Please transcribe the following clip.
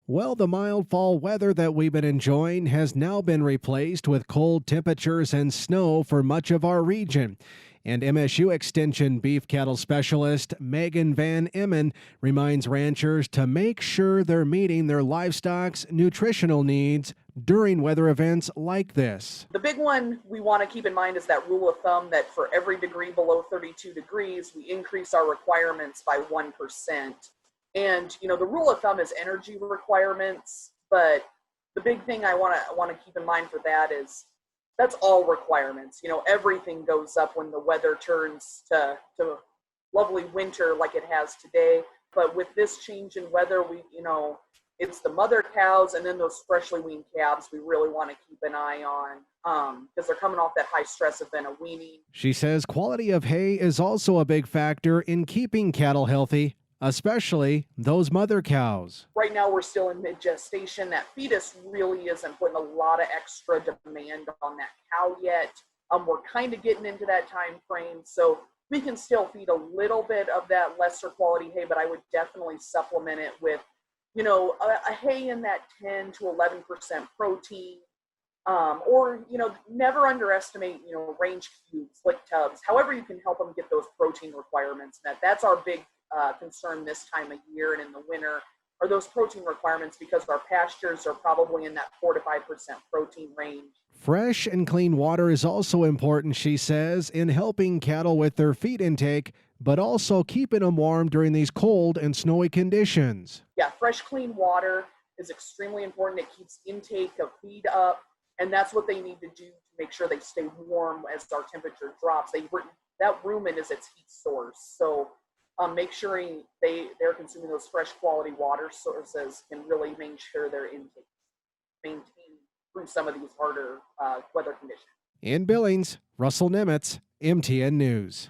Well, the mild fall weather that we've been enjoying has now been replaced with cold temperatures and snow for much of our region. And MSU Extension beef cattle specialist Megan Van Emmen reminds ranchers to make sure they're meeting their livestock's nutritional needs during weather events like this. The big one we want to keep in mind is that rule of thumb that for every degree below 32 degrees, we increase our requirements by 1%. And the rule of thumb is energy requirements, but the big thing I want to keep in mind for that is that's all requirements. Everything goes up when the weather turns to lovely winter like it has today. But with this change in weather, it's the mother cows and then those freshly weaned calves we really want to keep an eye on because they're coming off that high stress event of weaning. She says quality of hay is also a big factor in keeping cattle healthy, especially those mother cows. Right now we're still in mid-gestation. That fetus really isn't putting a lot of extra demand on that cow yet. We're kind of getting into that time frame, so we can still feed a little bit of that lesser quality hay, but I would definitely supplement it with a hay in that 10 to 11% protein, or never underestimate range cubes, lick tubs, however you can help them get those protein requirements met. That's our big concern this time of year and in the winter are those protein requirements because our pastures are probably in that 4 to 5% protein range. Fresh and clean water is also important, she says, in helping cattle with their feed intake, but also keeping them warm during these cold and snowy conditions. Yeah, fresh, clean water is extremely important. It keeps intake of feed up, and that's what they need to do to make sure they stay warm as our temperature drops. That rumen is its heat source, so make sure they're consuming those fresh quality water sources can really make sure their intake maintained through some of these harder weather conditions. In Billings, Russell Nemitz, MTN News.